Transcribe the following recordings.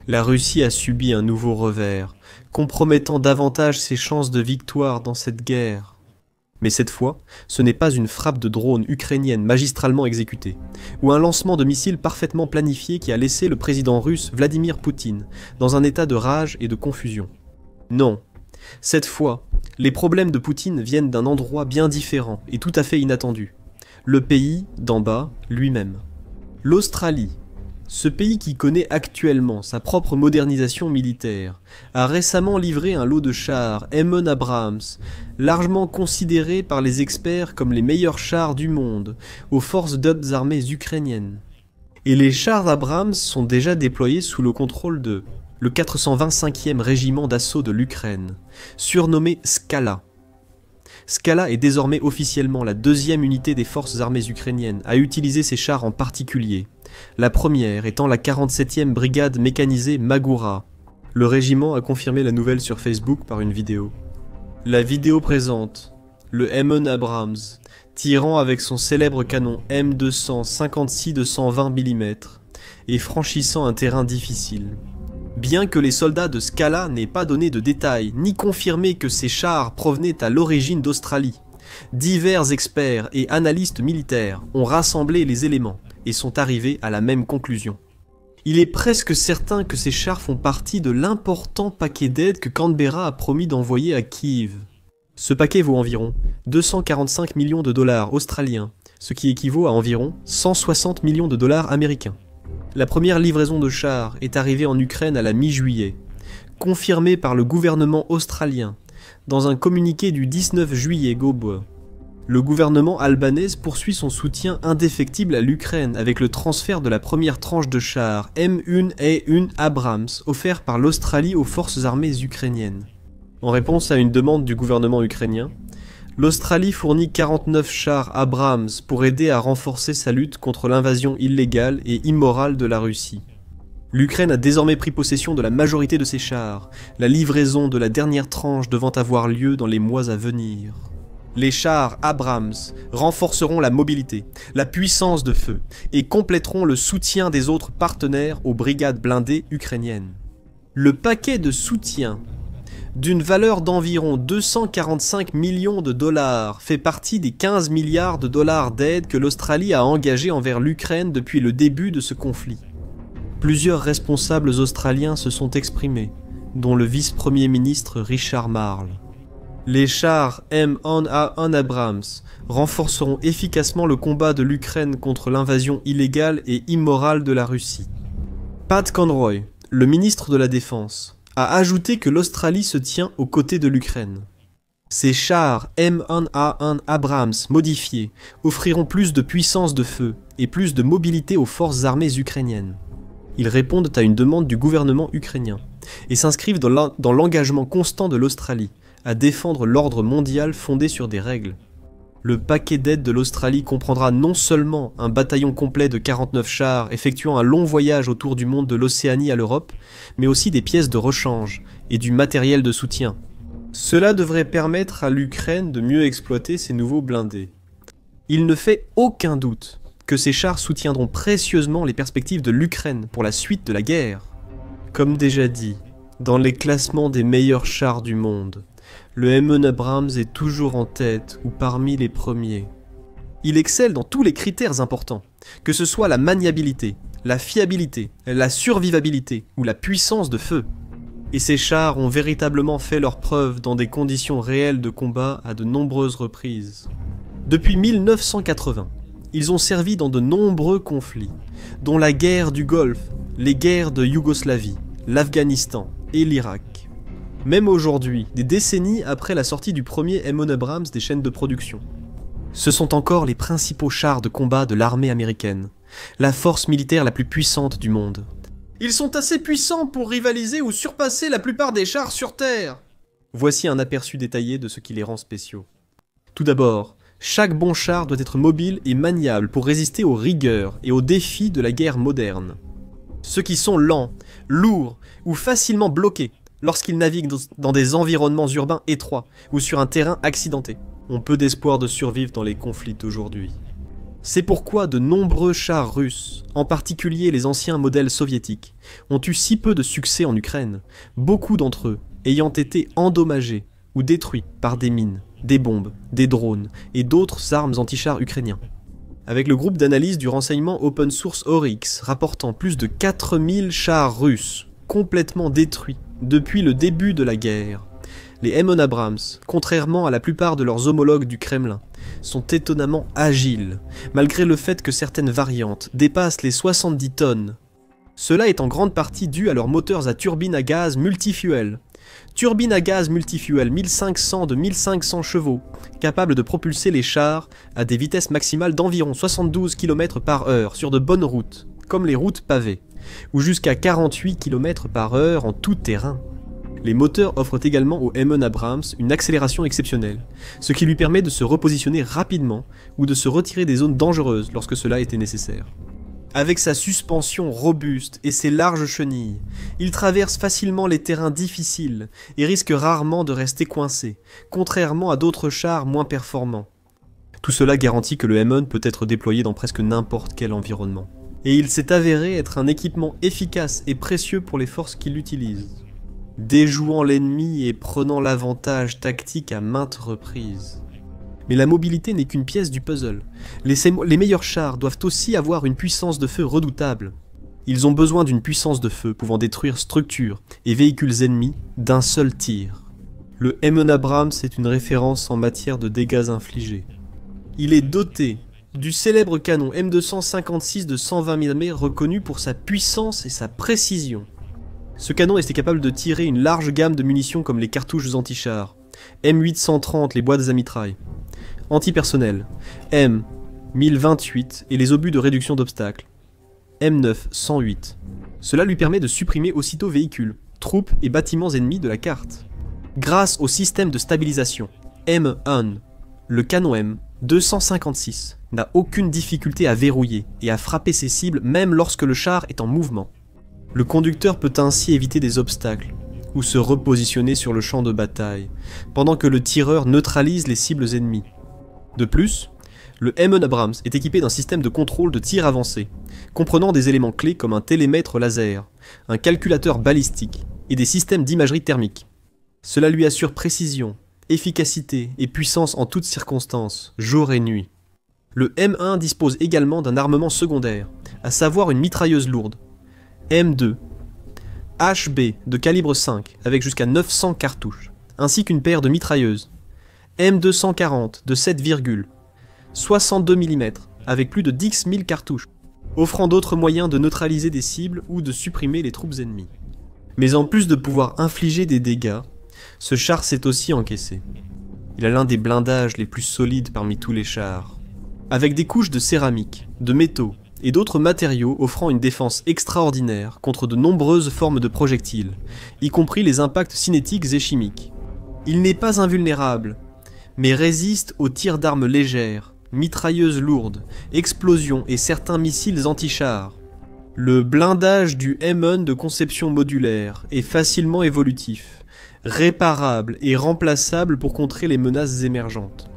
La Russie a subi un nouveau revers, compromettant davantage ses chances de victoire dans cette guerre. Mais cette fois, ce n'est pas une frappe de drone ukrainienne magistralement exécutée, ou un lancement de missiles parfaitement planifié qui a laissé le président russe Vladimir Poutine dans un état de rage et de confusion. Non, cette fois, les problèmes de Poutine viennent d'un endroit bien différent et tout à fait inattendu. Le pays d'en bas lui-même. L'Australie, ce pays qui connaît actuellement sa propre modernisation militaire, a récemment livré un lot de chars M1 Abrams, largement considérés par les experts comme les meilleurs chars du monde, aux forces d'autres armées ukrainiennes. Et les chars Abrams sont déjà déployés sous le contrôle de le 425e régiment d'assaut de l'Ukraine, surnommé Skala. Skala est désormais officiellement la deuxième unité des forces armées ukrainiennes à utiliser ces chars en particulier, la première étant la 47e brigade mécanisée Magura. Le régiment a confirmé la nouvelle sur Facebook par une vidéo. La vidéo présente le M1 Abrams tirant avec son célèbre canon M200 56 de 120 mm et franchissant un terrain difficile. Bien que les soldats de Skala n'aient pas donné de détails, ni confirmé que ces chars provenaient à l'origine d'Australie, divers experts et analystes militaires ont rassemblé les éléments et sont arrivés à la même conclusion. Il est presque certain que ces chars font partie de l'important paquet d'aide que Canberra a promis d'envoyer à Kiev. Ce paquet vaut environ 245 millions de dollars australiens, ce qui équivaut à environ 160 millions de dollars américains. La première livraison de chars est arrivée en Ukraine à la mi-juillet, confirmée par le gouvernement australien dans un communiqué du 19 juillet Gobe. Le gouvernement albanais poursuit son soutien indéfectible à l'Ukraine avec le transfert de la première tranche de chars M1A1 Abrams offert par l'Australie aux forces armées ukrainiennes. En réponse à une demande du gouvernement ukrainien, l'Australie fournit 49 chars Abrams pour aider à renforcer sa lutte contre l'invasion illégale et immorale de la Russie. L'Ukraine a désormais pris possession de la majorité de ses chars, la livraison de la dernière tranche devant avoir lieu dans les mois à venir. Les chars Abrams renforceront la mobilité, la puissance de feu et compléteront le soutien des autres partenaires aux brigades blindées ukrainiennes. Le paquet de soutien d'une valeur d'environ 245 millions de dollars fait partie des 15 milliards de dollars d'aide que l'Australie a engagés envers l'Ukraine depuis le début de ce conflit. Plusieurs responsables australiens se sont exprimés, dont le vice-premier ministre Richard Marles. Les chars M1A1 Abrams renforceront efficacement le combat de l'Ukraine contre l'invasion illégale et immorale de la Russie. Pat Conroy, le ministre de la Défense, a ajouté que l'Australie se tient aux côtés de l'Ukraine. Ces chars M1A1 Abrams modifiés offriront plus de puissance de feu et plus de mobilité aux forces armées ukrainiennes. Ils répondent à une demande du gouvernement ukrainien et s'inscrivent dans l'engagement constant de l'Australie à défendre l'ordre mondial fondé sur des règles. Le paquet d'aide de l'Australie comprendra non seulement un bataillon complet de 49 chars effectuant un long voyage autour du monde de l'Océanie à l'Europe, mais aussi des pièces de rechange et du matériel de soutien. Cela devrait permettre à l'Ukraine de mieux exploiter ses nouveaux blindés. Il ne fait aucun doute que ces chars soutiendront précieusement les perspectives de l'Ukraine pour la suite de la guerre. Comme déjà dit, dans les classements des meilleurs chars du monde, le M1 Abrams est toujours en tête ou parmi les premiers. Il excelle dans tous les critères importants, que ce soit la maniabilité, la fiabilité, la survivabilité ou la puissance de feu. Et ces chars ont véritablement fait leurs preuves dans des conditions réelles de combat à de nombreuses reprises. Depuis 1980, ils ont servi dans de nombreux conflits, dont la guerre du Golfe, les guerres de Yougoslavie, l'Afghanistan et l'Irak. Même aujourd'hui, des décennies après la sortie du premier M1 Abrams des chaînes de production. Ce sont encore les principaux chars de combat de l'armée américaine, la force militaire la plus puissante du monde. Ils sont assez puissants pour rivaliser ou surpasser la plupart des chars sur Terre. Voici un aperçu détaillé de ce qui les rend spéciaux. Tout d'abord, chaque bon char doit être mobile et maniable pour résister aux rigueurs et aux défis de la guerre moderne. Ceux qui sont lents, lourds ou facilement bloqués lorsqu'ils naviguent dans des environnements urbains étroits ou sur un terrain accidenté, ont peu d'espoir de survivre dans les conflits d'aujourd'hui. C'est pourquoi de nombreux chars russes, en particulier les anciens modèles soviétiques, ont eu si peu de succès en Ukraine, beaucoup d'entre eux ayant été endommagés ou détruits par des mines, des bombes, des drones et d'autres armes anti-chars ukrainiens. Avec le groupe d'analyse du renseignement open source Oryx rapportant plus de 4000 chars russes complètement détruits depuis le début de la guerre, les M1 Abrams, contrairement à la plupart de leurs homologues du Kremlin, sont étonnamment agiles, malgré le fait que certaines variantes dépassent les 70 tonnes. Cela est en grande partie dû à leurs moteurs à turbine à gaz multifuel. Turbine à gaz multifuel 1500 de 1500 chevaux, capable de propulser les chars à des vitesses maximales d'environ 72 km/h sur de bonnes routes, comme les routes pavées, ou jusqu'à 48 km/h en tout terrain. Les moteurs offrent également au M1 Abrams une accélération exceptionnelle, ce qui lui permet de se repositionner rapidement ou de se retirer des zones dangereuses lorsque cela était nécessaire. Avec sa suspension robuste et ses larges chenilles, il traverse facilement les terrains difficiles et risque rarement de rester coincé, contrairement à d'autres chars moins performants. Tout cela garantit que le M1 peut être déployé dans presque n'importe quel environnement. Et il s'est avéré être un équipement efficace et précieux pour les forces qui l'utilisent, déjouant l'ennemi et prenant l'avantage tactique à maintes reprises. Mais la mobilité n'est qu'une pièce du puzzle. Les meilleurs chars doivent aussi avoir une puissance de feu redoutable. Ils ont besoin d'une puissance de feu pouvant détruire structures et véhicules ennemis d'un seul tir. Le M1 Abrams est une référence en matière de dégâts infligés. Il est doté du célèbre canon M256 de 120 mm reconnu pour sa puissance et sa précision. Ce canon était capable de tirer une large gamme de munitions comme les cartouches anti-chars, M830 les boîtes à mitraille, antipersonnel, M1028 et les obus de réduction d'obstacles, M9-108. Cela lui permet de supprimer aussitôt véhicules, troupes et bâtiments ennemis de la carte. Grâce au système de stabilisation M1, le canon M256 n'a aucune difficulté à verrouiller et à frapper ses cibles même lorsque le char est en mouvement. Le conducteur peut ainsi éviter des obstacles ou se repositionner sur le champ de bataille, pendant que le tireur neutralise les cibles ennemies. De plus, le M1 Abrams est équipé d'un système de contrôle de tir avancé, comprenant des éléments clés comme un télémètre laser, un calculateur balistique et des systèmes d'imagerie thermique. Cela lui assure précision, efficacité et puissance en toutes circonstances, jour et nuit. Le M1 dispose également d'un armement secondaire, à savoir une mitrailleuse lourde, M2, HB de calibre 5 avec jusqu'à 900 cartouches, ainsi qu'une paire de mitrailleuses, M240 de 7,62 mm avec plus de 10 000 cartouches, offrant d'autres moyens de neutraliser des cibles ou de supprimer les troupes ennemies. Mais en plus de pouvoir infliger des dégâts, ce char sait aussi encaisser. Il a l'un des blindages les plus solides parmi tous les chars, avec des couches de céramique, de métaux et d'autres matériaux offrant une défense extraordinaire contre de nombreuses formes de projectiles, y compris les impacts cinétiques et chimiques. Il n'est pas invulnérable, mais résiste aux tirs d'armes légères, mitrailleuses lourdes, explosions et certains missiles anti-chars. Le blindage du M1 de conception modulaire est facilement évolutif, réparable et remplaçable pour contrer les menaces émergentes.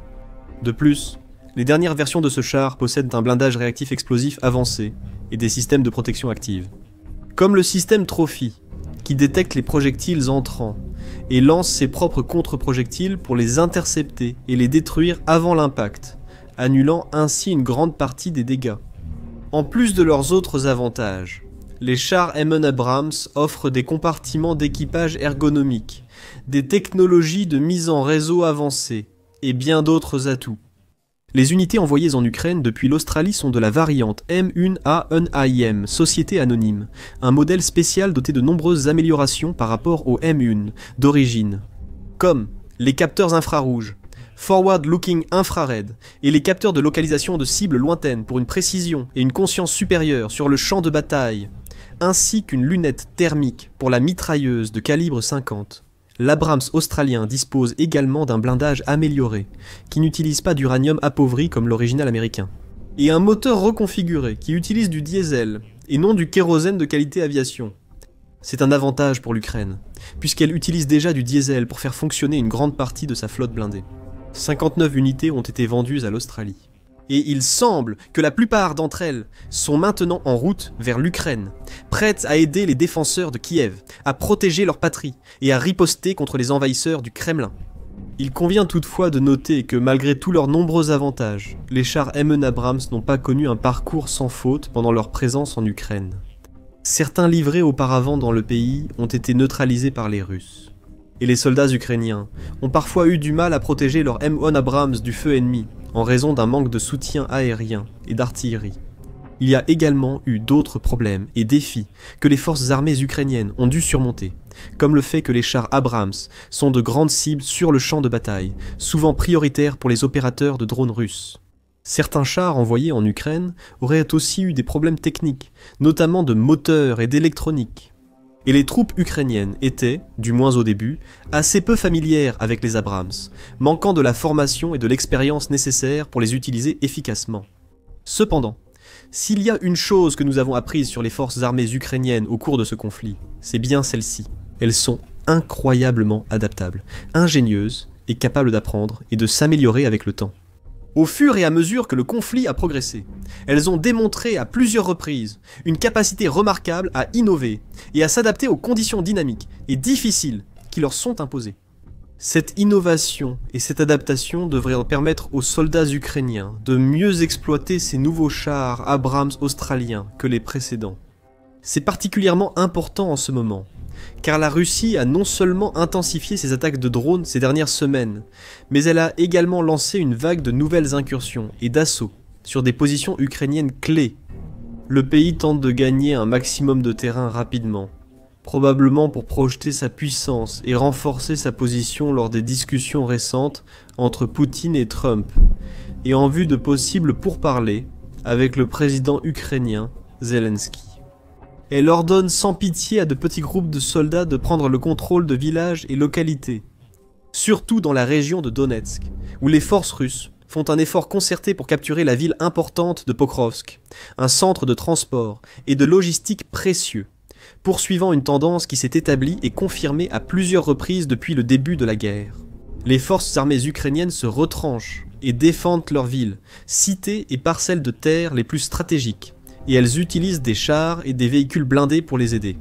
De plus, les dernières versions de ce char possèdent un blindage réactif explosif avancé et des systèmes de protection active. Comme le système Trophy, qui détecte les projectiles entrants et lance ses propres contre-projectiles pour les intercepter et les détruire avant l'impact, annulant ainsi une grande partie des dégâts. En plus de leurs autres avantages, les chars M1 Abrams offrent des compartiments d'équipage ergonomiques, des technologies de mise en réseau avancées et bien d'autres atouts. Les unités envoyées en Ukraine depuis l'Australie sont de la variante M1A1AIM, Société Anonyme, un modèle spécial doté de nombreuses améliorations par rapport au M1 d'origine, comme les capteurs infrarouges, Forward Looking Infrared et les capteurs de localisation de cibles lointaines pour une précision et une conscience supérieure sur le champ de bataille, ainsi qu'une lunette thermique pour la mitrailleuse de calibre 50. L'Abrams australien dispose également d'un blindage amélioré, qui n'utilise pas d'uranium appauvri comme l'original américain, et un moteur reconfiguré qui utilise du diesel et non du kérosène de qualité aviation. C'est un avantage pour l'Ukraine, puisqu'elle utilise déjà du diesel pour faire fonctionner une grande partie de sa flotte blindée. 59 unités ont été vendues à l'Australie. Et il semble que la plupart d'entre elles sont maintenant en route vers l'Ukraine, prêtes à aider les défenseurs de Kiev, à protéger leur patrie et à riposter contre les envahisseurs du Kremlin. Il convient toutefois de noter que malgré tous leurs nombreux avantages, les chars M1 Abrams n'ont pas connu un parcours sans faute pendant leur présence en Ukraine. Certains livrés auparavant dans le pays ont été neutralisés par les Russes. Et les soldats ukrainiens ont parfois eu du mal à protéger leur M1 Abrams du feu ennemi, en raison d'un manque de soutien aérien et d'artillerie. Il y a également eu d'autres problèmes et défis que les forces armées ukrainiennes ont dû surmonter, comme le fait que les chars Abrams sont de grandes cibles sur le champ de bataille, souvent prioritaires pour les opérateurs de drones russes. Certains chars envoyés en Ukraine auraient aussi eu des problèmes techniques, notamment de moteurs et d'électronique. Et les troupes ukrainiennes étaient, du moins au début, assez peu familières avec les Abrams, manquant de la formation et de l'expérience nécessaires pour les utiliser efficacement. Cependant, s'il y a une chose que nous avons apprise sur les forces armées ukrainiennes au cours de ce conflit, c'est bien celle-ci. Elles sont incroyablement adaptables, ingénieuses et capables d'apprendre et de s'améliorer avec le temps. Au fur et à mesure que le conflit a progressé, elles ont démontré à plusieurs reprises une capacité remarquable à innover et à s'adapter aux conditions dynamiques et difficiles qui leur sont imposées. Cette innovation et cette adaptation devraient permettre aux soldats ukrainiens de mieux exploiter ces nouveaux chars Abrams australiens que les précédents. C'est particulièrement important en ce moment, car la Russie a non seulement intensifié ses attaques de drones ces dernières semaines, mais elle a également lancé une vague de nouvelles incursions et d'assauts sur des positions ukrainiennes clés. Le pays tente de gagner un maximum de terrain rapidement, probablement pour projeter sa puissance et renforcer sa position lors des discussions récentes entre Poutine et Trump, et en vue de possibles pourparlers avec le président ukrainien Zelensky. Elle ordonne sans pitié à de petits groupes de soldats de prendre le contrôle de villages et localités, surtout dans la région de Donetsk, où les forces russes font un effort concerté pour capturer la ville importante de Pokrovsk, un centre de transport et de logistique précieux, poursuivant une tendance qui s'est établie et confirmée à plusieurs reprises depuis le début de la guerre. Les forces armées ukrainiennes se retranchent et défendent leurs villes, cités et parcelles de terre les plus stratégiques, et elles utilisent des chars et des véhicules blindés pour les aider.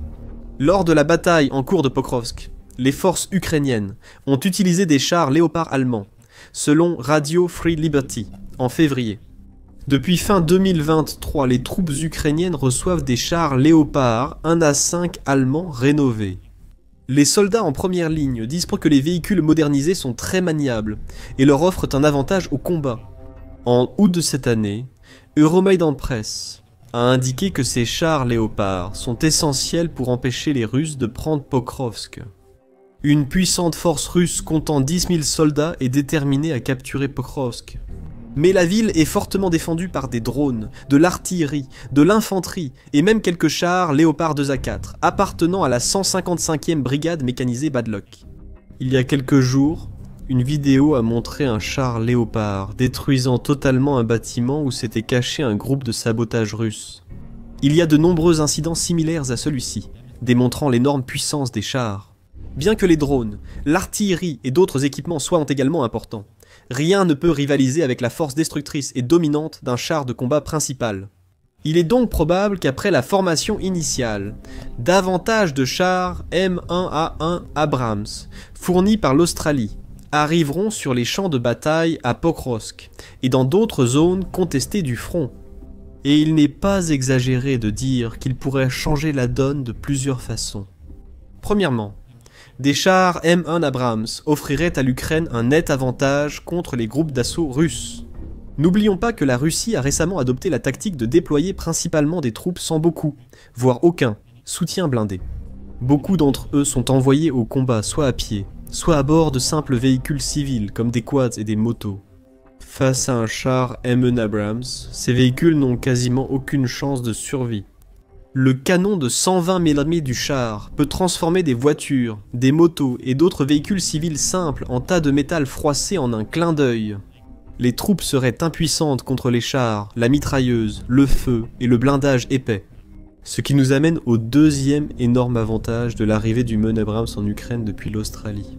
Lors de la bataille en cours de Pokrovsk, les forces ukrainiennes ont utilisé des chars léopards allemands, selon Radio Free Liberty, en février. Depuis fin 2023, les troupes ukrainiennes reçoivent des chars léopards 1A5 allemands rénovés. Les soldats en première ligne disent que les véhicules modernisés sont très maniables et leur offrent un avantage au combat. En août de cette année, Euromaidan Press a indiqué que ces chars léopards sont essentiels pour empêcher les Russes de prendre Pokrovsk. Une puissante force russe comptant 10 000 soldats est déterminée à capturer Pokrovsk. Mais la ville est fortement défendue par des drones, de l'artillerie, de l'infanterie et même quelques chars Léopard 2A4 appartenant à la 155e brigade mécanisée Badlock. Il y a quelques jours, une vidéo a montré un char Léopard détruisant totalement un bâtiment où s'était caché un groupe de sabotage russe. Il y a de nombreux incidents similaires à celui-ci, démontrant l'énorme puissance des chars. Bien que les drones, l'artillerie et d'autres équipements soient également importants, rien ne peut rivaliser avec la force destructrice et dominante d'un char de combat principal. Il est donc probable qu'après la formation initiale, davantage de chars M1A1 Abrams, fournis par l'Australie, arriveront sur les champs de bataille à Pokrovsk et dans d'autres zones contestées du front. Et il n'est pas exagéré de dire qu'ils pourraient changer la donne de plusieurs façons. Premièrement, des chars M1 Abrams offriraient à l'Ukraine un net avantage contre les groupes d'assaut russes. N'oublions pas que la Russie a récemment adopté la tactique de déployer principalement des troupes sans beaucoup, voire aucun, soutien blindé. Beaucoup d'entre eux sont envoyés au combat soit à pied, soit à bord de simples véhicules civils comme des quads et des motos. Face à un char M1 Abrams, ces véhicules n'ont quasiment aucune chance de survie. Le canon de 120 mm du char peut transformer des voitures, des motos et d'autres véhicules civils simples en tas de métal froissé en un clin d'œil. Les troupes seraient impuissantes contre les chars, la mitrailleuse, le feu et le blindage épais. Ce qui nous amène au deuxième énorme avantage de l'arrivée du M1 Abrams en Ukraine depuis l'Australie.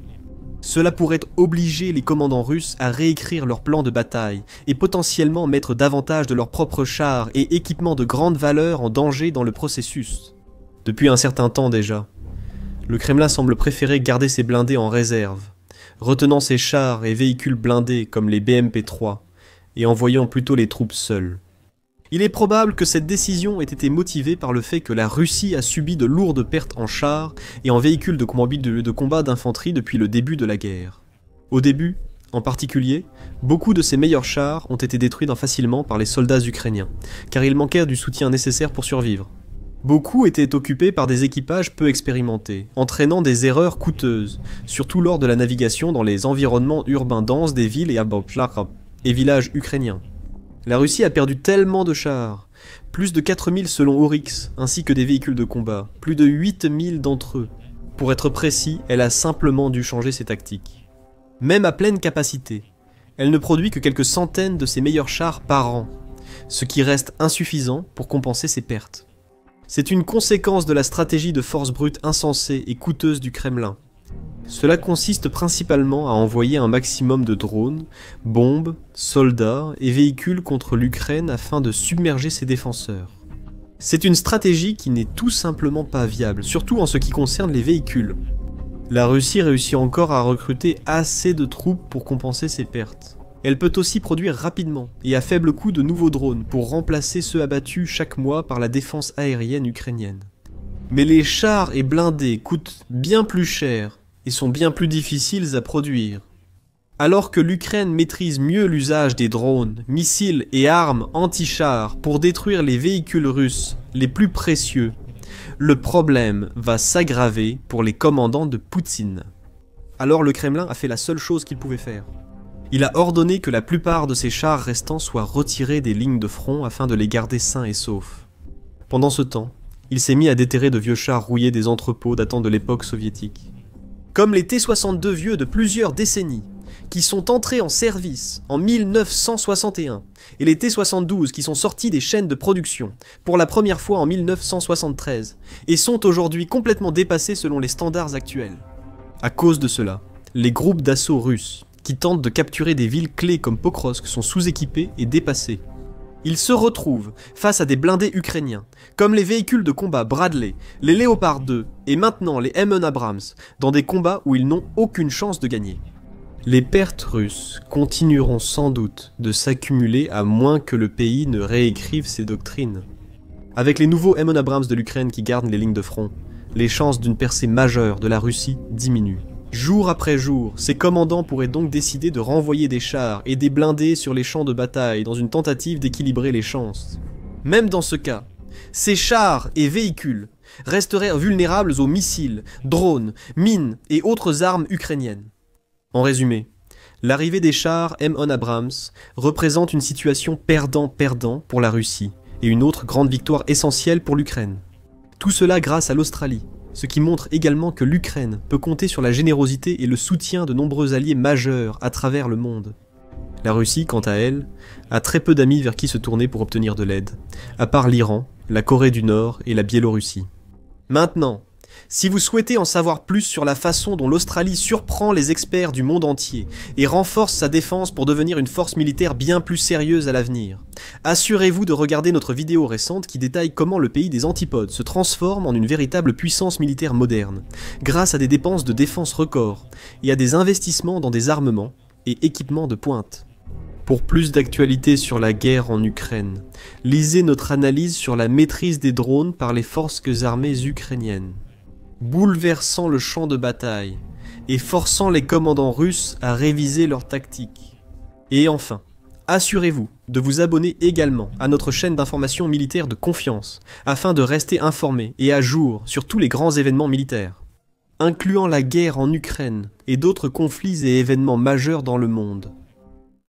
Cela pourrait obliger les commandants russes à réécrire leur plan de bataille et potentiellement mettre davantage de leurs propres chars et équipements de grande valeur en danger dans le processus. Depuis un certain temps déjà, le Kremlin semble préférer garder ses blindés en réserve, retenant ses chars et véhicules blindés comme les BMP-3 et envoyant plutôt les troupes seules. Il est probable que cette décision ait été motivée par le fait que la Russie a subi de lourdes pertes en chars et en véhicules de combat d'infanterie depuis le début de la guerre. Au début, en particulier, beaucoup de ses meilleurs chars ont été détruits facilement par les soldats ukrainiens, car ils manquèrent du soutien nécessaire pour survivre. Beaucoup étaient occupés par des équipages peu expérimentés, entraînant des erreurs coûteuses, surtout lors de la navigation dans les environnements urbains denses des villes et villages ukrainiens. La Russie a perdu tellement de chars, plus de 4000 selon Oryx, ainsi que des véhicules de combat, plus de 8000 d'entre eux. Pour être précis, elle a simplement dû changer ses tactiques. Même à pleine capacité, elle ne produit que quelques centaines de ses meilleurs chars par an, ce qui reste insuffisant pour compenser ses pertes. C'est une conséquence de la stratégie de force brute insensée et coûteuse du Kremlin. Cela consiste principalement à envoyer un maximum de drones, bombes, soldats et véhicules contre l'Ukraine afin de submerger ses défenseurs. C'est une stratégie qui n'est tout simplement pas viable, surtout en ce qui concerne les véhicules. La Russie réussit encore à recruter assez de troupes pour compenser ses pertes. Elle peut aussi produire rapidement et à faible coût de nouveaux drones pour remplacer ceux abattus chaque mois par la défense aérienne ukrainienne. Mais les chars et blindés coûtent bien plus cher et sont bien plus difficiles à produire. Alors que l'Ukraine maîtrise mieux l'usage des drones, missiles et armes anti-chars pour détruire les véhicules russes les plus précieux, le problème va s'aggraver pour les commandants de Poutine. Alors le Kremlin a fait la seule chose qu'il pouvait faire. Il a ordonné que la plupart de ses chars restants soient retirés des lignes de front afin de les garder sains et saufs. Pendant ce temps, il s'est mis à déterrer de vieux chars rouillés des entrepôts datant de l'époque soviétique. Comme les T-62 vieux de plusieurs décennies, qui sont entrés en service en 1961, et les T-72 qui sont sortis des chaînes de production pour la première fois en 1973, et sont aujourd'hui complètement dépassés selon les standards actuels. À cause de cela, les groupes d'assaut russes, qui tentent de capturer des villes clés comme Pokrovsk, sont sous-équipés et dépassés. Ils se retrouvent face à des blindés ukrainiens, comme les véhicules de combat Bradley, les Léopard 2 et maintenant les M1 Abrams, dans des combats où ils n'ont aucune chance de gagner. Les pertes russes continueront sans doute de s'accumuler à moins que le pays ne réécrive ses doctrines. Avec les nouveaux M1 Abrams de l'Ukraine qui gardent les lignes de front, les chances d'une percée majeure de la Russie diminuent. Jour après jour, ses commandants pourraient donc décider de renvoyer des chars et des blindés sur les champs de bataille dans une tentative d'équilibrer les chances. Même dans ce cas, ces chars et véhicules resteraient vulnérables aux missiles, drones, mines et autres armes ukrainiennes. En résumé, l'arrivée des chars M1 Abrams représente une situation perdant-perdant pour la Russie et une autre grande victoire essentielle pour l'Ukraine. Tout cela grâce à l'Australie, ce qui montre également que l'Ukraine peut compter sur la générosité et le soutien de nombreux alliés majeurs à travers le monde. La Russie, quant à elle, a très peu d'amis vers qui se tourner pour obtenir de l'aide, à part l'Iran, la Corée du Nord et la Biélorussie. Maintenant, si vous souhaitez en savoir plus sur la façon dont l'Australie surprend les experts du monde entier et renforce sa défense pour devenir une force militaire bien plus sérieuse à l'avenir, assurez-vous de regarder notre vidéo récente qui détaille comment le pays des antipodes se transforme en une véritable puissance militaire moderne, grâce à des dépenses de défense records et à des investissements dans des armements et équipements de pointe. Pour plus d'actualités sur la guerre en Ukraine, lisez notre analyse sur la maîtrise des drones par les forces armées ukrainiennes, bouleversant le champ de bataille et forçant les commandants russes à réviser leurs tactiques. Et enfin, assurez-vous de vous abonner également à notre chaîne d'information militaire de confiance afin de rester informé et à jour sur tous les grands événements militaires, incluant la guerre en Ukraine et d'autres conflits et événements majeurs dans le monde.